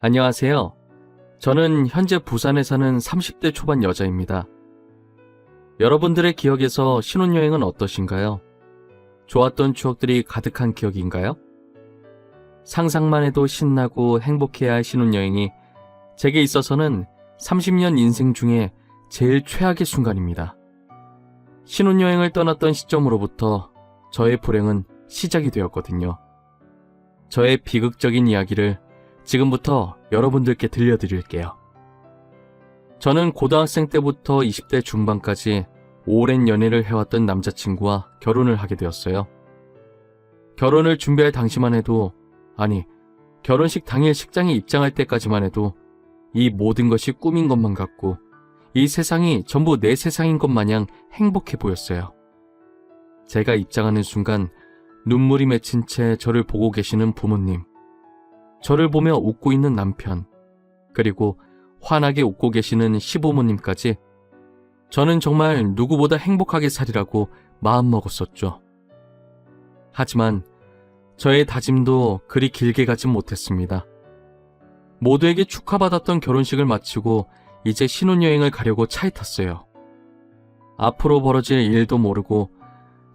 안녕하세요. 저는 현재 부산에 사는 30대 초반 여자입니다. 여러분들의 기억에서 신혼여행은 어떠신가요? 좋았던 추억들이 가득한 기억인가요? 상상만 해도 신나고 행복해야 할 신혼여행이 제게 있어서는 30년 인생 중에 제일 최악의 순간입니다. 신혼여행을 떠났던 시점으로부터 저의 불행은 시작이 되었거든요. 저의 비극적인 이야기를 지금부터 여러분들께 들려드릴게요. 저는 고등학생 때부터 20대 중반까지 오랜 연애를 해왔던 남자친구와 결혼을 하게 되었어요. 결혼을 준비할 당시만 해도, 아니, 결혼식 당일 식장에 입장할 때까지만 해도 이 모든 것이 꿈인 것만 같고 이 세상이 전부 내 세상인 것 마냥 행복해 보였어요. 제가 입장하는 순간 눈물이 맺힌 채 저를 보고 계시는 부모님, 저를 보며 웃고 있는 남편, 그리고 환하게 웃고 계시는 시부모님까지 저는 정말 누구보다 행복하게 살이라고 마음먹었었죠. 하지만 저의 다짐도 그리 길게 가진 못했습니다. 모두에게 축하받았던 결혼식을 마치고 이제 신혼여행을 가려고 차에 탔어요. 앞으로 벌어질 일도 모르고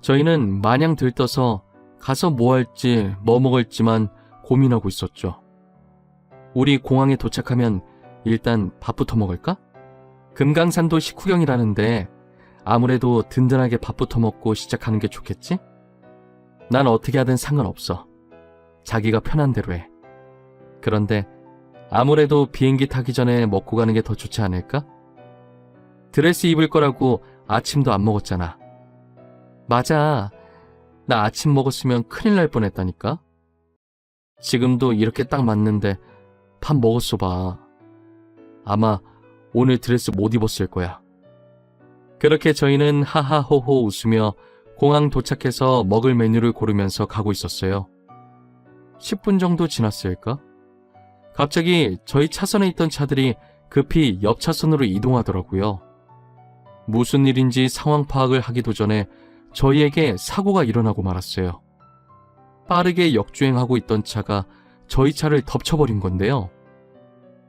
저희는 마냥 들떠서 가서 뭐 할지 뭐 먹을지만 고민하고 있었죠. 우리 공항에 도착하면 일단 밥부터 먹을까? 금강산도 식후경이라는데 아무래도 든든하게 밥부터 먹고 시작하는 게 좋겠지? 난 어떻게 하든 상관없어. 자기가 편한 대로 해. 그런데 아무래도 비행기 타기 전에 먹고 가는 게 더 좋지 않을까? 드레스 입을 거라고 아침도 안 먹었잖아. 맞아. 나 아침 먹었으면 큰일 날 뻔했다니까? 지금도 이렇게 딱 맞는데 밥 먹었어 봐. 아마 오늘 드레스 못 입었을 거야. 그렇게 저희는 하하호호 웃으며 공항 도착해서 먹을 메뉴를 고르면서 가고 있었어요. 10분 정도 지났을까? 갑자기 저희 차선에 있던 차들이 급히 옆 차선으로 이동하더라고요. 무슨 일인지 상황 파악을 하기도 전에 저희에게 사고가 일어나고 말았어요. 빠르게 역주행하고 있던 차가 저희 차를 덮쳐버린 건데요.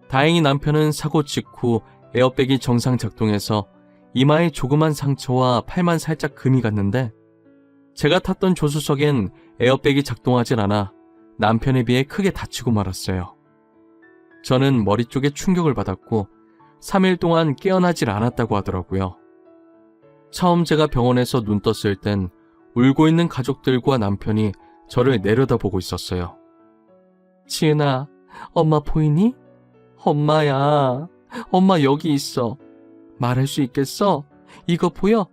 다행히 남편은 사고 직후 에어백이 정상 작동해서 이마에 조그만 상처와 팔만 살짝 금이 갔는데 제가 탔던 조수석엔 에어백이 작동하질 않아 남편에 비해 크게 다치고 말았어요. 저는 머리 쪽에 충격을 받았고 3일 동안 깨어나질 않았다고 하더라고요. 처음 제가 병원에서 눈 떴을 땐 울고 있는 가족들과 남편이 저를 내려다보고 있었어요. 지은아, 엄마 보이니? 엄마야, 엄마 여기 있어. 말할 수 있겠어? 이거 보여?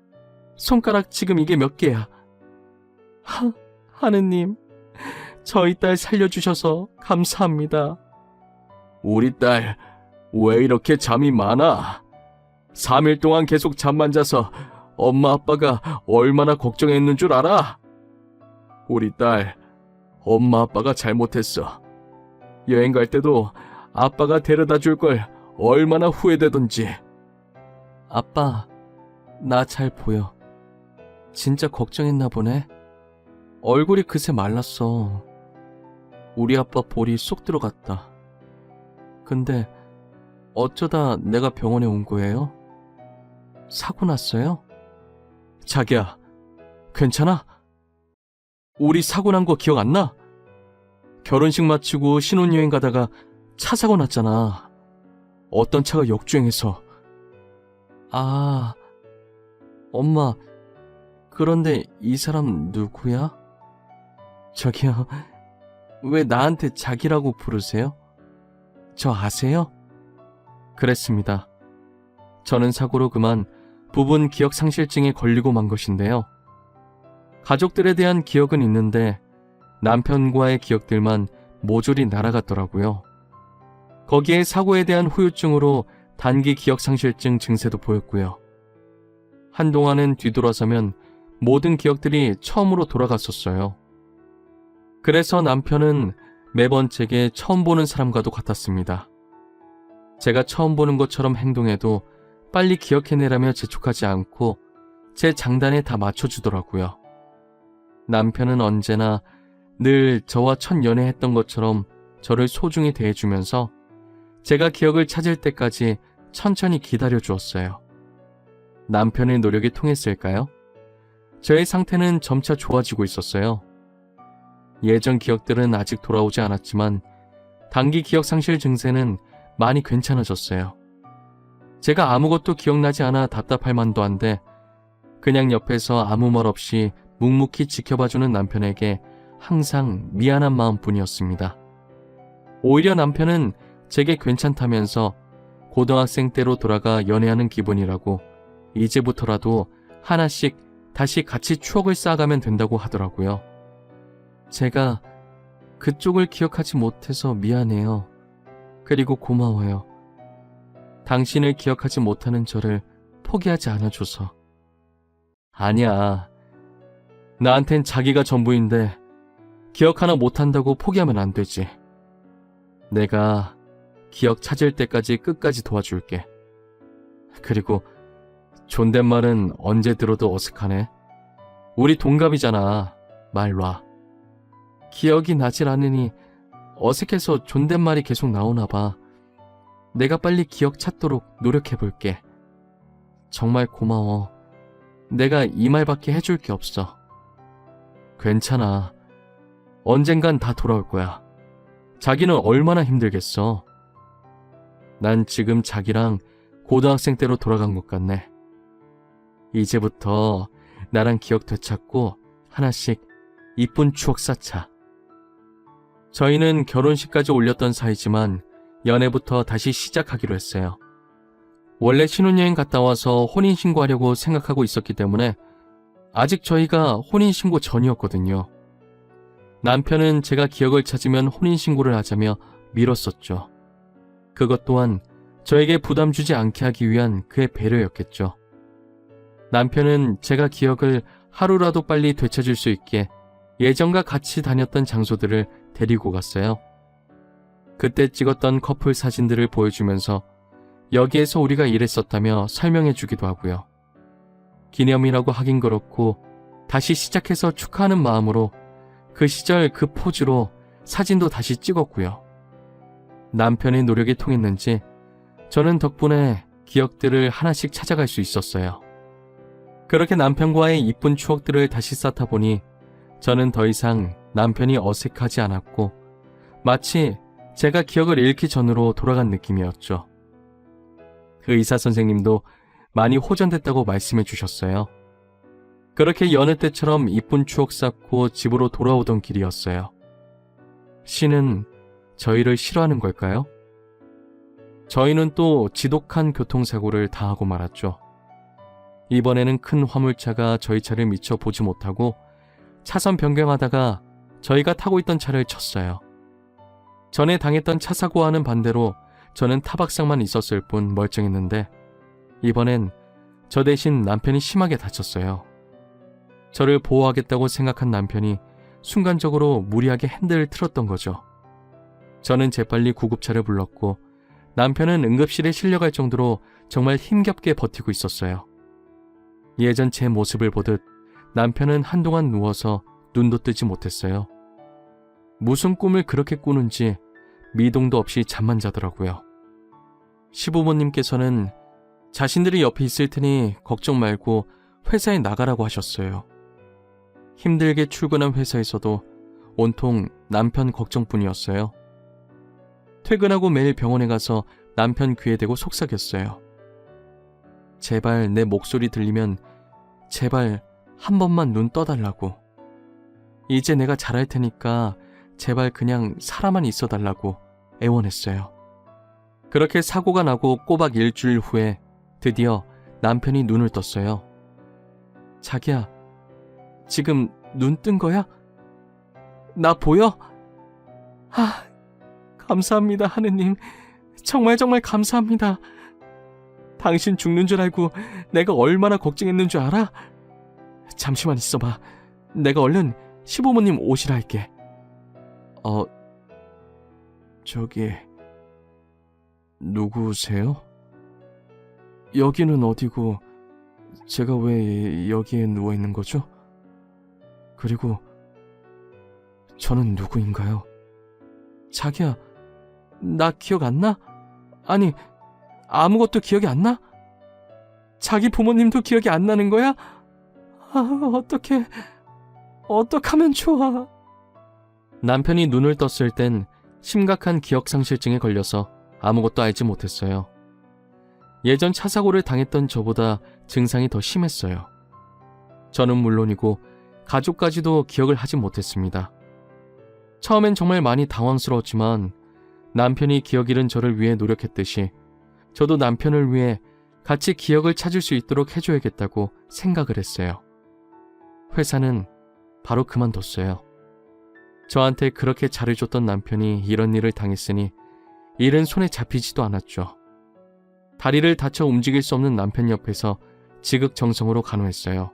손가락 지금 이게 몇 개야? 하느님, 저희 딸 살려주셔서 감사합니다. 우리 딸, 왜 이렇게 잠이 많아? 3일 동안 계속 잠만 자서 엄마 아빠가 얼마나 걱정했는 줄 알아? 우리 딸, 엄마 아빠가 잘못했어. 여행 갈 때도 아빠가 데려다 줄 걸 얼마나 후회되던지. 아빠, 나 잘 보여. 진짜 걱정했나 보네. 얼굴이 그새 말랐어. 우리 아빠 볼이 쏙 들어갔다. 근데 어쩌다 내가 병원에 온 거예요? 사고 났어요? 자기야, 괜찮아? 우리 사고 난 거 기억 안 나? 결혼식 마치고 신혼여행 가다가 차 사고 났잖아. 어떤 차가 역주행해서. 아, 엄마, 그런데 이 사람 누구야? 저기요, 왜 나한테 자기라고 부르세요? 저 아세요? 그랬습니다. 저는 사고로 그만 부분 기억상실증에 걸리고 만 것인데요. 가족들에 대한 기억은 있는데 남편과의 기억들만 모조리 날아갔더라고요. 거기에 사고에 대한 후유증으로 단기 기억상실증 증세도 보였고요. 한동안은 뒤돌아서면 모든 기억들이 처음으로 돌아갔었어요. 그래서 남편은 매번 제게 처음 보는 사람과도 같았습니다. 제가 처음 보는 것처럼 행동해도 빨리 기억해내라며 재촉하지 않고 제 장단에 다 맞춰주더라고요. 남편은 언제나 늘 저와 첫 연애했던 것처럼 저를 소중히 대해주면서 제가 기억을 찾을 때까지 천천히 기다려 주었어요. 남편의 노력이 통했을까요? 저의 상태는 점차 좋아지고 있었어요. 예전 기억들은 아직 돌아오지 않았지만 단기 기억 상실 증세는 많이 괜찮아졌어요. 제가 아무것도 기억나지 않아 답답할 만도 한데 그냥 옆에서 아무 말 없이 묵묵히 지켜봐주는 남편에게 항상 미안한 마음뿐이었습니다. 오히려 남편은 제게 괜찮다면서 고등학생 때로 돌아가 연애하는 기분이라고 이제부터라도 하나씩 다시 같이 추억을 쌓아가면 된다고 하더라고요. 제가 그쪽을 기억하지 못해서 미안해요. 그리고 고마워요. 당신을 기억하지 못하는 저를 포기하지 않아줘서. 아니야. 나한텐 자기가 전부인데 기억 하나 못한다고 포기하면 안 되지. 내가 기억 찾을 때까지 끝까지 도와줄게. 그리고 존댓말은 언제 들어도 어색하네. 우리 동갑이잖아. 말 놔. 기억이 나질 않으니 어색해서 존댓말이 계속 나오나 봐. 내가 빨리 기억 찾도록 노력해볼게. 정말 고마워. 내가 이 말밖에 해줄 게 없어. 괜찮아. 언젠간 다 돌아올 거야. 자기는 얼마나 힘들겠어. 난 지금 자기랑 고등학생 때로 돌아간 것 같네. 이제부터 나랑 기억 되찾고 하나씩 이쁜 추억 쌓자. 저희는 결혼식까지 올렸던 사이지만 연애부터 다시 시작하기로 했어요. 원래 신혼여행 갔다 와서 혼인신고하려고 생각하고 있었기 때문에 아직 저희가 혼인신고 전이었거든요. 남편은 제가 기억을 찾으면 혼인신고를 하자며 미뤘었죠. 그것 또한 저에게 부담 주지 않게 하기 위한 그의 배려였겠죠. 남편은 제가 기억을 하루라도 빨리 되찾을 수 있게 예전과 같이 다녔던 장소들을 데리고 갔어요. 그때 찍었던 커플 사진들을 보여주면서 여기에서 우리가 이랬었다며 설명해 주기도 하고요. 기념이라고 하긴 그렇고 다시 시작해서 축하하는 마음으로 그 시절 그 포즈로 사진도 다시 찍었고요. 남편의 노력이 통했는지 저는 덕분에 기억들을 하나씩 찾아갈 수 있었어요. 그렇게 남편과의 이쁜 추억들을 다시 쌓다 보니 저는 더 이상 남편이 어색하지 않았고 마치 제가 기억을 잃기 전으로 돌아간 느낌이었죠. 그 의사 선생님도 많이 호전됐다고 말씀해 주셨어요. 그렇게 여느 때처럼 이쁜 추억 쌓고 집으로 돌아오던 길이었어요. 신은 저희를 싫어하는 걸까요? 저희는 또 지독한 교통사고를 당하고 말았죠. 이번에는 큰 화물차가 저희 차를 미처 보지 못하고 차선 변경하다가 저희가 타고 있던 차를 쳤어요. 전에 당했던 차 사고와는 반대로 저는 타박상만 있었을 뿐 멀쩡했는데 이번엔 저 대신 남편이 심하게 다쳤어요. 저를 보호하겠다고 생각한 남편이 순간적으로 무리하게 핸들을 틀었던 거죠. 저는 재빨리 구급차를 불렀고 남편은 응급실에 실려갈 정도로 정말 힘겹게 버티고 있었어요. 예전 제 모습을 보듯 남편은 한동안 누워서 눈도 뜨지 못했어요. 무슨 꿈을 그렇게 꾸는지 미동도 없이 잠만 자더라고요. 시부모님께서는 자신들이 옆에 있을 테니 걱정 말고 회사에 나가라고 하셨어요. 힘들게 출근한 회사에서도 온통 남편 걱정뿐이었어요. 퇴근하고 매일 병원에 가서 남편 귀에 대고 속삭였어요. 제발 내 목소리 들리면 제발 한 번만 눈 떠달라고. 이제 내가 잘할 테니까 제발 그냥 살아만 있어달라고 애원했어요. 그렇게 사고가 나고 꼬박 일주일 후에 드디어 남편이 눈을 떴어요. 자기야, 지금 눈 뜬 거야? 나 보여? 감사합니다, 하느님. 정말 감사합니다. 당신 죽는 줄 알고 내가 얼마나 걱정했는 줄 알아? 잠시만 있어봐. 내가 얼른 시부모님 오시라 할게. 저기... 누구세요? 여기는 어디고 제가 왜 여기에 누워있는 거죠? 그리고 저는 누구인가요? 자기야, 나 기억 안 나? 아니, 아무것도 기억이 안 나? 자기 부모님도 기억이 안 나는 거야? 어떡하면 좋아. 남편이 눈을 떴을 땐 심각한 기억상실증에 걸려서 아무것도 알지 못했어요. 예전 차 사고를 당했던 저보다 증상이 더 심했어요. 저는 물론이고 가족까지도 기억을 하지 못했습니다. 처음엔 정말 많이 당황스러웠지만 남편이 기억 잃은 저를 위해 노력했듯이 저도 남편을 위해 같이 기억을 찾을 수 있도록 해줘야겠다고 생각을 했어요. 회사는 바로 그만뒀어요. 저한테 그렇게 잘해줬던 남편이 이런 일을 당했으니 일은 손에 잡히지도 않았죠. 다리를 다쳐 움직일 수 없는 남편 옆에서 지극정성으로 간호했어요.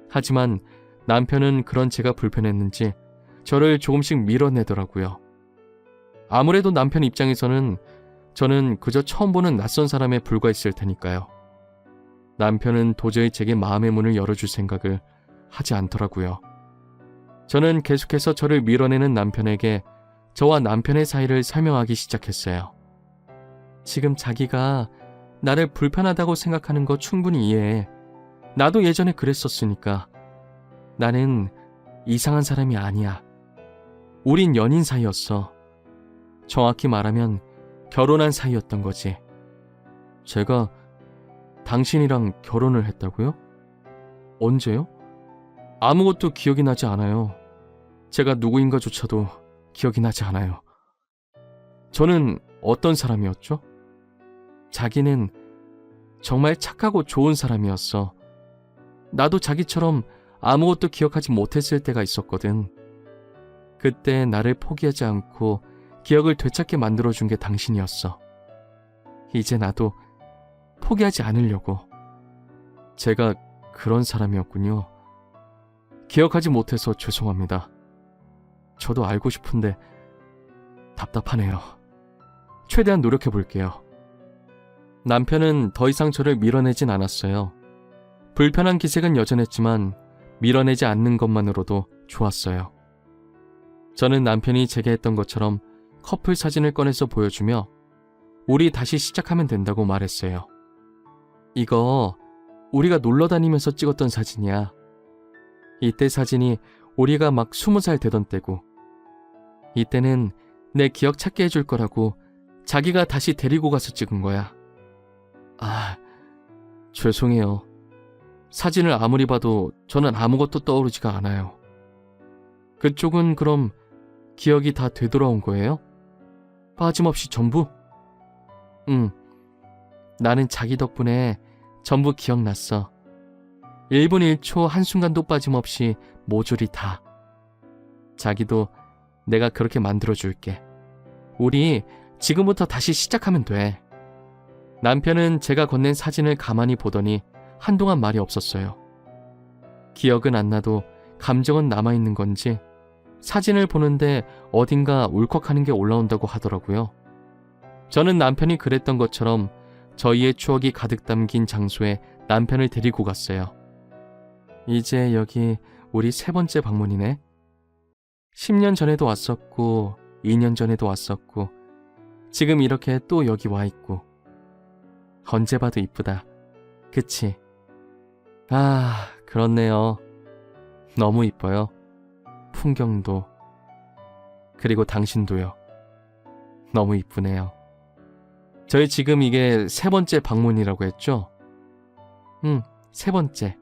하지만 남편은 그런 제가 불편했는지 저를 조금씩 밀어내더라고요. 아무래도 남편 입장에서는 저는 그저 처음 보는 낯선 사람에 불과했을 테니까요. 남편은 도저히 제게 마음의 문을 열어줄 생각을 하지 않더라고요. 저는 계속해서 저를 밀어내는 남편에게 저와 남편의 사이를 설명하기 시작했어요. 지금 자기가 나를 불편하다고 생각하는 거 충분히 이해해. 나도 예전에 그랬었으니까. 나는 이상한 사람이 아니야. 우린 연인 사이였어. 정확히 말하면 결혼한 사이였던 거지. 제가 당신이랑 결혼을 했다고요? 언제요? 아무것도 기억이 나지 않아요. 제가 누구인가조차도 기억이 나지 않아요. 저는 어떤 사람이었죠? 자기는 정말 착하고 좋은 사람이었어. 나도 자기처럼 아무것도 기억하지 못했을 때가 있었거든. 그때 나를 포기하지 않고 기억을 되찾게 만들어준 게 당신이었어. 이제 나도 포기하지 않으려고. 제가 그런 사람이었군요. 기억하지 못해서 죄송합니다. 저도 알고 싶은데 답답하네요. 최대한 노력해볼게요. 남편은 더 이상 저를 밀어내진 않았어요. 불편한 기색은 여전했지만 밀어내지 않는 것만으로도 좋았어요. 저는 남편이 제게 했던 것처럼 커플 사진을 꺼내서 보여주며 우리 다시 시작하면 된다고 말했어요. 이거 우리가 놀러 다니면서 찍었던 사진이야. 이때 사진이 우리가 막 20살 되던 때고, 이때는 내 기억 찾게 해줄 거라고 자기가 다시 데리고 가서 찍은 거야. 죄송해요. 사진을 아무리 봐도 저는 아무것도 떠오르지가 않아요. 그쪽은 그럼 기억이 다 되돌아온 거예요? 빠짐없이 전부? 응. 나는 자기 덕분에 전부 기억났어. 1분 1초 한순간도 빠짐없이 모조리 다. 자기도 내가 그렇게 만들어줄게. 우리 지금부터 다시 시작하면 돼. 남편은 제가 건넨 사진을 가만히 보더니 한동안 말이 없었어요. 기억은 안 나도 감정은 남아있는 건지 사진을 보는데 어딘가 울컥하는 게 올라온다고 하더라고요. 저는 남편이 그랬던 것처럼 저희의 추억이 가득 담긴 장소에 남편을 데리고 갔어요. 이제 여기 우리 3번째 방문이네. 10년 전에도 왔었고 2년 전에도 왔었고 지금 이렇게 또 여기 와 있고. 언제 봐도 이쁘다. 그치? 그렇네요. 너무 이뻐요. 풍경도. 그리고 당신도요. 너무 이쁘네요. 저희 지금 이게 3번째 방문이라고 했죠? 응, 3번째.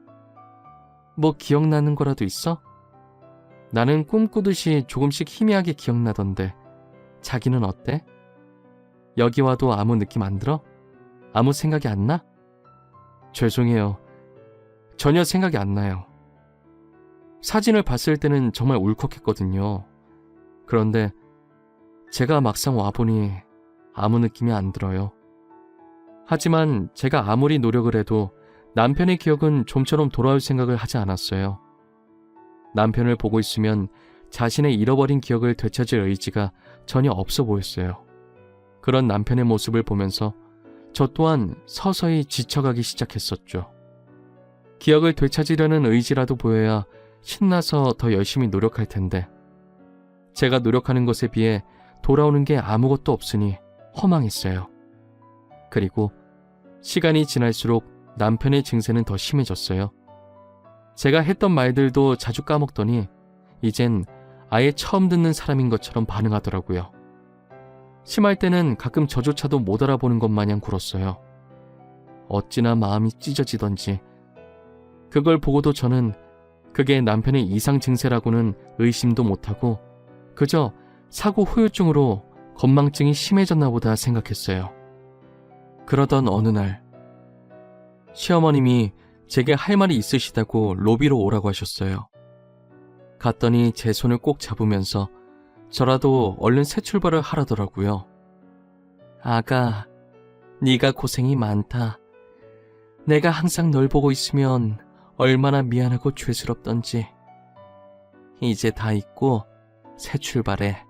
뭐 기억나는 거라도 있어? 나는 꿈꾸듯이 조금씩 희미하게 기억나던데 자기는 어때? 여기 와도 아무 느낌 안 들어? 아무 생각이 안 나? 죄송해요. 전혀 생각이 안 나요. 사진을 봤을 때는 정말 울컥했거든요. 그런데 제가 막상 와보니 아무 느낌이 안 들어요. 하지만 제가 아무리 노력을 해도 남편의 기억은 좀처럼 돌아올 생각을 하지 않았어요. 남편을 보고 있으면 자신의 잃어버린 기억을 되찾을 의지가 전혀 없어 보였어요. 그런 남편의 모습을 보면서 저 또한 서서히 지쳐가기 시작했었죠. 기억을 되찾으려는 의지라도 보여야 신나서 더 열심히 노력할 텐데 제가 노력하는 것에 비해 돌아오는 게 아무것도 없으니 허망했어요. 그리고 시간이 지날수록 남편의 증세는 더 심해졌어요. 제가 했던 말들도 자주 까먹더니 이젠 아예 처음 듣는 사람인 것처럼 반응하더라고요. 심할 때는 가끔 저조차도 못 알아보는 것 마냥 굴었어요. 어찌나 마음이 찢어지던지. 그걸 보고도 저는 그게 남편의 이상 증세라고는 의심도 못하고 그저 사고 후유증으로 건망증이 심해졌나 보다 생각했어요. 그러던 어느 날 시어머님이 제게 할 말이 있으시다고 로비로 오라고 하셨어요. 갔더니 제 손을 꼭 잡으면서 저라도 얼른 새 출발을 하라더라고요. 아가, 네가 고생이 많다. 내가 항상 널 보고 있으면 얼마나 미안하고 죄스럽던지. 이제 다 잊고 새 출발해.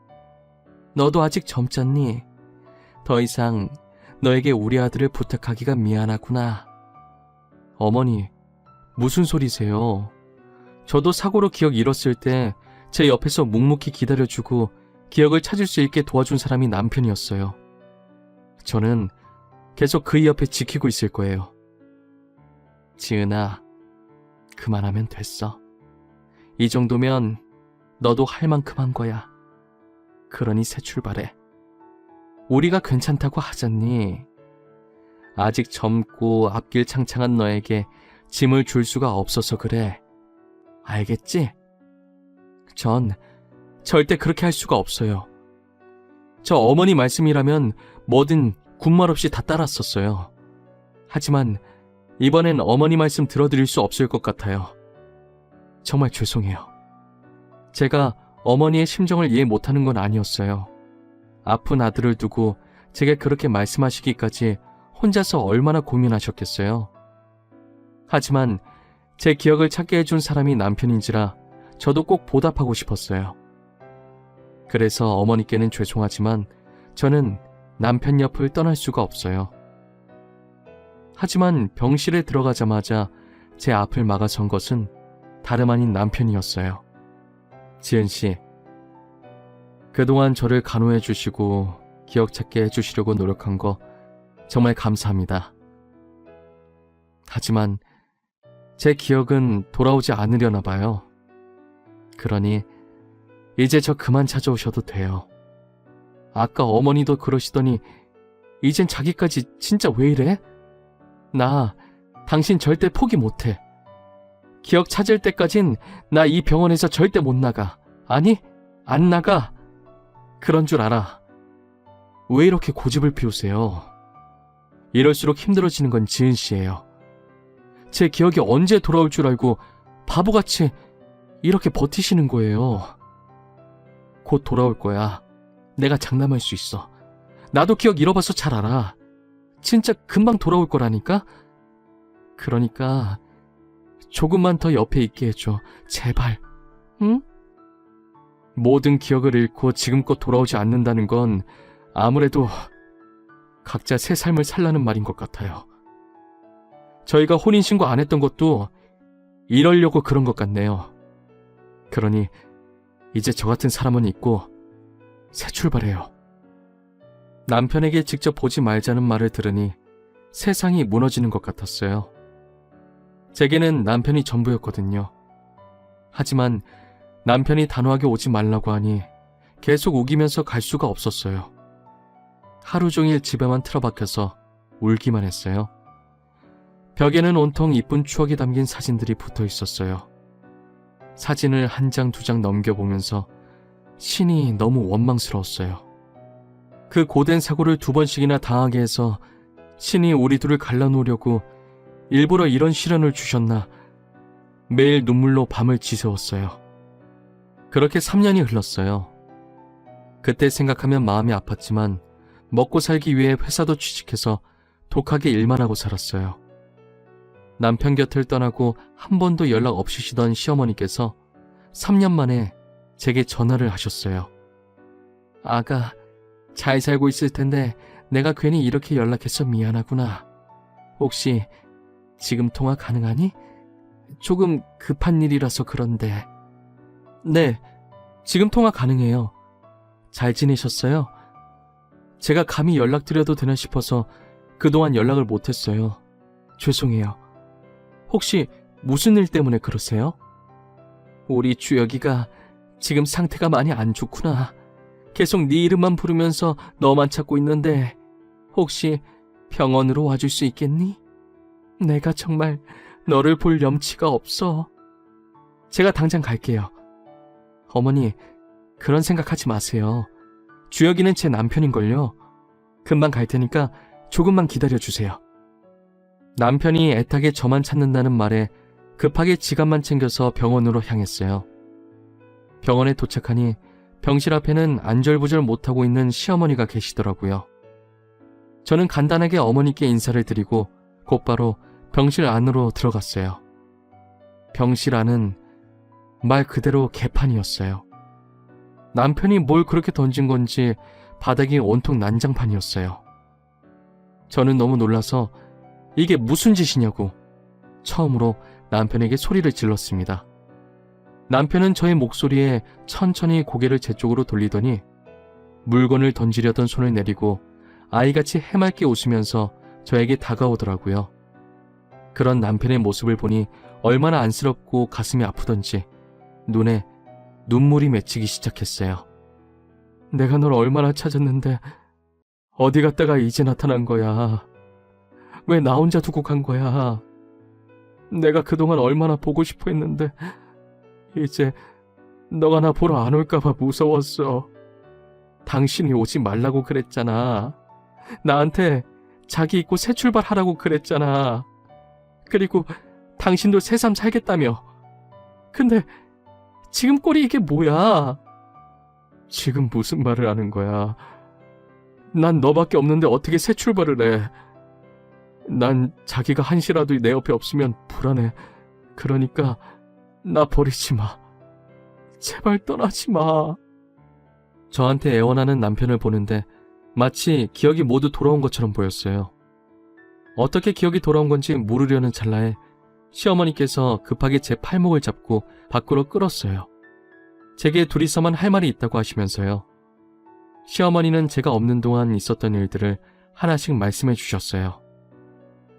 너도 아직 젊잖니? 더 이상 너에게 우리 아들을 부탁하기가 미안하구나. 어머니, 무슨 소리세요? 저도 사고로 기억 잃었을 때 제 옆에서 묵묵히 기다려주고 기억을 찾을 수 있게 도와준 사람이 남편이었어요. 저는 계속 그의 옆에 지키고 있을 거예요. 지은아, 그만하면 됐어. 이 정도면 너도 할 만큼 한 거야. 그러니 새 출발해. 우리가 괜찮다고 하잖니. 아직 젊고 앞길 창창한 너에게 짐을 줄 수가 없어서 그래. 알겠지? 전 절대 그렇게 할 수가 없어요. 저 어머니 말씀이라면 뭐든 군말 없이 다 따랐었어요. 하지만 이번엔 어머니 말씀 들어드릴 수 없을 것 같아요. 정말 죄송해요. 제가 어머니의 심정을 이해 못하는 건 아니었어요. 아픈 아들을 두고 제게 그렇게 말씀하시기까지 혼자서 얼마나 고민하셨겠어요. 하지만 제 기억을 찾게 해준 사람이 남편인지라 저도 꼭 보답하고 싶었어요. 그래서 어머니께는 죄송하지만 저는 남편 옆을 떠날 수가 없어요. 하지만 병실에 들어가자마자 제 앞을 막아선 것은 다름 아닌 남편이었어요. 지은 씨, 그동안 저를 간호해 주시고 기억 찾게 해주시려고 노력한 거 정말 감사합니다. 하지만 제 기억은 돌아오지 않으려나 봐요. 그러니 이제 저 그만 찾아오셔도 돼요. 아까 어머니도 그러시더니 이젠 자기까지 진짜 왜 이래? 나 당신 절대 포기 못해. 기억 찾을 때까진 나 이 병원에서 절대 못 나가. 아니, 안 나가. 그런 줄 알아. 왜 이렇게 고집을 피우세요? 이럴수록 힘들어지는 건 지은 씨예요. 제 기억이 언제 돌아올 줄 알고 바보같이 이렇게 버티시는 거예요. 곧 돌아올 거야. 내가 장담할 수 있어. 나도 기억 잃어봐서 잘 알아. 진짜 금방 돌아올 거라니까? 그러니까 조금만 더 옆에 있게 해줘. 제발. 응? 모든 기억을 잃고 지금껏 돌아오지 않는다는 건 아무래도 각자 새 삶을 살라는 말인 것 같아요. 저희가 혼인신고 안 했던 것도 이러려고 그런 것 같네요. 그러니 이제 저 같은 사람은 있고 새 출발해요. 남편에게 직접 보지 말자는 말을 들으니 세상이 무너지는 것 같았어요. 제게는 남편이 전부였거든요. 하지만 남편이 단호하게 오지 말라고 하니 계속 우기면서 갈 수가 없었어요. 하루 종일 집에만 틀어박혀서 울기만 했어요. 벽에는 온통 이쁜 추억이 담긴 사진들이 붙어 있었어요. 사진을 한 장 두 장 넘겨보면서 신이 너무 원망스러웠어요. 그 고된 사고를 2번씩이나 당하게 해서 신이 우리 둘을 갈라놓으려고 일부러 이런 시련을 주셨나 매일 눈물로 밤을 지새웠어요. 그렇게 3년이 흘렀어요. 그때 생각하면 마음이 아팠지만 먹고 살기 위해 회사도 취직해서 독하게 일만 하고 살았어요. 남편 곁을 떠나고 한 번도 연락 없으시던 시어머니께서 3년 만에 제게 전화를 하셨어요. 아가, 잘 살고 있을 텐데 내가 괜히 이렇게 연락해서 미안하구나. 혹시 지금 통화 가능하니? 조금 급한 일이라서 그런데. 네, 지금 통화 가능해요. 잘 지내셨어요? 제가 감히 연락드려도 되나 싶어서 그동안 연락을 못했어요. 죄송해요. 혹시 무슨 일 때문에 그러세요? 우리 주혁이가 지금 상태가 많이 안 좋구나. 계속 네 이름만 부르면서 너만 찾고 있는데 혹시 병원으로 와줄 수 있겠니? 내가 정말 너를 볼 염치가 없어. 제가 당장 갈게요. 어머니, 그런 생각하지 마세요. 주혁이는 제 남편인걸요. 금방 갈 테니까 조금만 기다려주세요. 남편이 애타게 저만 찾는다는 말에 급하게 지갑만 챙겨서 병원으로 향했어요. 병원에 도착하니 병실 앞에는 안절부절 못하고 있는 시어머니가 계시더라고요. 저는 간단하게 어머니께 인사를 드리고 곧바로 병실 안으로 들어갔어요. 병실 안은 말 그대로 개판이었어요. 남편이 뭘 그렇게 던진 건지 바닥이 온통 난장판이었어요. 저는 너무 놀라서 이게 무슨 짓이냐고 처음으로 남편에게 소리를 질렀습니다. 남편은 저의 목소리에 천천히 고개를 제 쪽으로 돌리더니 물건을 던지려던 손을 내리고 아이같이 해맑게 웃으면서 저에게 다가오더라고요. 그런 남편의 모습을 보니 얼마나 안쓰럽고 가슴이 아프던지 눈에 눈물이 맺히기 시작했어요. 내가 널 얼마나 찾았는데 어디 갔다가 이제 나타난 거야. 왜 나 혼자 두고 간 거야. 내가 그동안 얼마나 보고 싶어 했는데 이제 너가 나 보러 안 올까봐 무서웠어. 당신이 오지 말라고 그랬잖아. 나한테 자기 있고 새 출발하라고 그랬잖아. 그리고 당신도 새삼 살겠다며. 근데 지금 꼴이 이게 뭐야? 지금 무슨 말을 하는 거야? 난 너밖에 없는데 어떻게 새 출발을 해? 난 자기가 한시라도 내 옆에 없으면 불안해. 그러니까 나 버리지 마. 제발 떠나지 마. 저한테 애원하는 남편을 보는데 마치 기억이 모두 돌아온 것처럼 보였어요. 어떻게 기억이 돌아온 건지 물으려는 찰나에 시어머니께서 급하게 제 팔목을 잡고 밖으로 끌었어요. 제게 둘이서만 할 말이 있다고 하시면서요. 시어머니는 제가 없는 동안 있었던 일들을 하나씩 말씀해 주셨어요.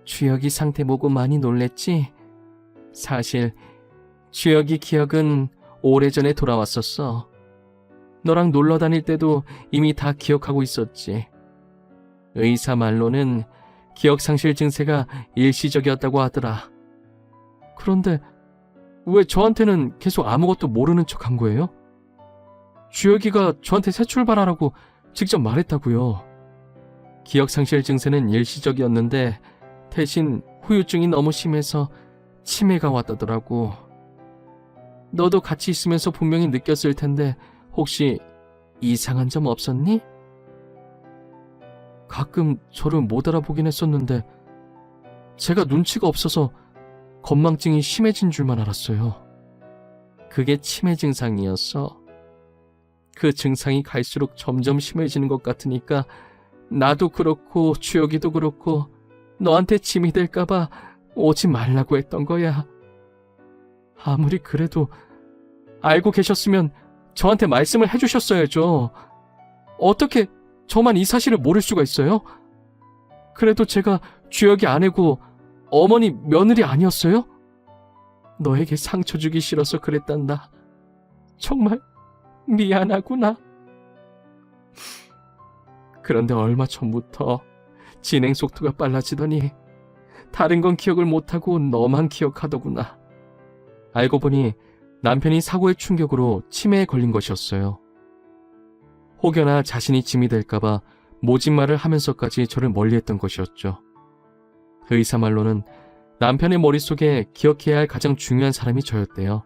주혁이 상태 보고 많이 놀랬지? 사실 주혁이 기억은 오래전에 돌아왔었어. 너랑 놀러 다닐 때도 이미 다 기억하고 있었지. 의사 말로는 기억상실 증세가 일시적이었다고 하더라. 그런데 왜 저한테는 계속 아무것도 모르는 척 한 거예요? 주혁이가 저한테 새 출발하라고 직접 말했다고요. 기억상실 증세는 일시적이었는데 대신 후유증이 너무 심해서 치매가 왔다더라고. 너도 같이 있으면서 분명히 느꼈을 텐데 혹시 이상한 점 없었니? 가끔 저를 못 알아보긴 했었는데 제가 눈치가 없어서 건망증이 심해진 줄만 알았어요. 그게 치매 증상이었어. 그 증상이 갈수록 점점 심해지는 것 같으니까 나도 그렇고 주혁이도 그렇고 너한테 짐이 될까봐 오지 말라고 했던 거야. 아무리 그래도 알고 계셨으면 저한테 말씀을 해주셨어야죠. 어떻게 저만 이 사실을 모를 수가 있어요? 그래도 제가 주혁이 아내고 어머니 며느리 아니었어요? 너에게 상처 주기 싫어서 그랬단다. 정말 미안하구나. 그런데 얼마 전부터 진행 속도가 빨라지더니 다른 건 기억을 못하고 너만 기억하더구나. 알고 보니 남편이 사고의 충격으로 치매에 걸린 것이었어요. 혹여나 자신이 짐이 될까봐 모진 말을 하면서까지 저를 멀리했던 것이었죠. 의사 말로는 남편의 머릿속에 기억해야 할 가장 중요한 사람이 저였대요.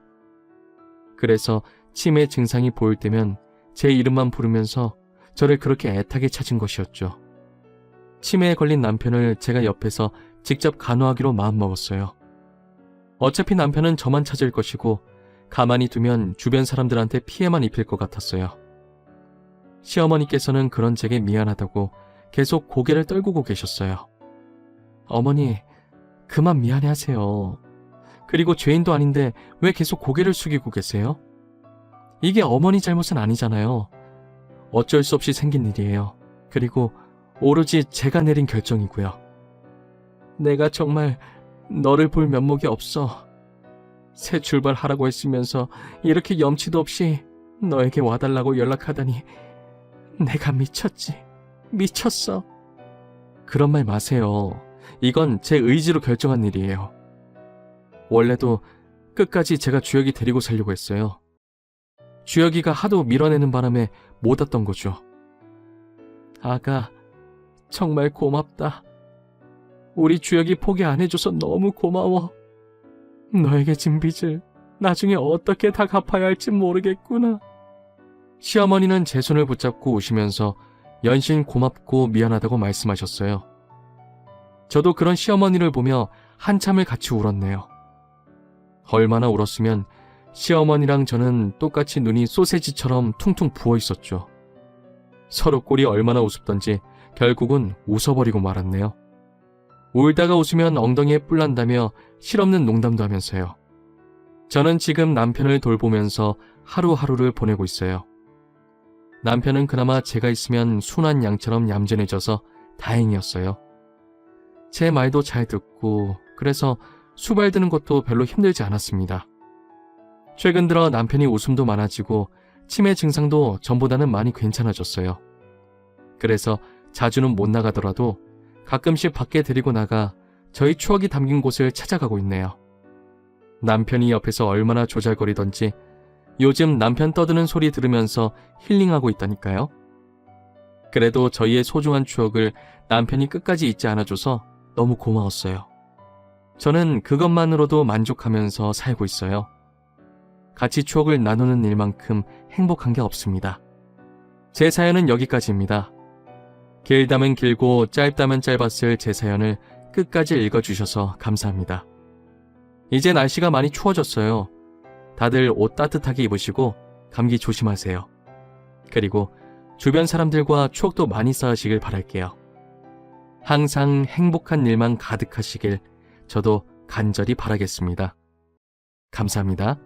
그래서 치매 증상이 보일 때면 제 이름만 부르면서 저를 그렇게 애타게 찾은 것이었죠. 치매에 걸린 남편을 제가 옆에서 직접 간호하기로 마음먹었어요. 어차피 남편은 저만 찾을 것이고 가만히 두면 주변 사람들한테 피해만 입힐 것 같았어요. 시어머니께서는 그런 제게 미안하다고 계속 고개를 떨구고 계셨어요. 어머니, 그만 미안해하세요. 그리고 죄인도 아닌데 왜 계속 고개를 숙이고 계세요? 이게 어머니 잘못은 아니잖아요. 어쩔 수 없이 생긴 일이에요. 그리고 오로지 제가 내린 결정이고요. 내가 정말 너를 볼 면목이 없어. 새 출발하라고 했으면서 이렇게 염치도 없이 너에게 와달라고 연락하다니 내가 미쳤지. 미쳤어. 그런 말 마세요. 이건 제 의지로 결정한 일이에요. 원래도 끝까지 제가 주혁이 데리고 살려고 했어요. 주혁이가 하도 밀어내는 바람에 못 왔던 거죠. 아가, 정말 고맙다. 우리 주혁이 포기 안 해줘서 너무 고마워. 너에게 진 빚을 나중에 어떻게 다 갚아야 할지 모르겠구나. 시어머니는 제 손을 붙잡고 우시면서 연신 고맙고 미안하다고 말씀하셨어요. 저도 그런 시어머니를 보며 한참을 같이 울었네요. 얼마나 울었으면 시어머니랑 저는 똑같이 눈이 소세지처럼 퉁퉁 부어 있었죠. 서로 꼴이 얼마나 우습던지 결국은 웃어버리고 말았네요. 울다가 웃으면 엉덩이에 뿔 난다며 실없는 농담도 하면서요. 저는 지금 남편을 돌보면서 하루하루를 보내고 있어요. 남편은 그나마 제가 있으면 순한 양처럼 얌전해져서 다행이었어요. 제 말도 잘 듣고 그래서 수발드는 것도 별로 힘들지 않았습니다. 최근 들어 남편이 웃음도 많아지고 치매 증상도 전보다는 많이 괜찮아졌어요. 그래서 자주는 못 나가더라도 가끔씩 밖에 데리고 나가 저희 추억이 담긴 곳을 찾아가고 있네요. 남편이 옆에서 얼마나 조잘거리던지 요즘 남편 떠드는 소리 들으면서 힐링하고 있다니까요. 그래도 저희의 소중한 추억을 남편이 끝까지 잊지 않아줘서 너무 고마웠어요. 저는 그것만으로도 만족하면서 살고 있어요. 같이 추억을 나누는 일만큼 행복한 게 없습니다. 제 사연은 여기까지입니다. 길다면 길고 짧다면 짧았을 제 사연을 끝까지 읽어주셔서 감사합니다. 이제 날씨가 많이 추워졌어요. 다들 옷 따뜻하게 입으시고 감기 조심하세요. 그리고 주변 사람들과 추억도 많이 쌓으시길 바랄게요. 항상 행복한 일만 가득하시길 저도 간절히 바라겠습니다. 감사합니다.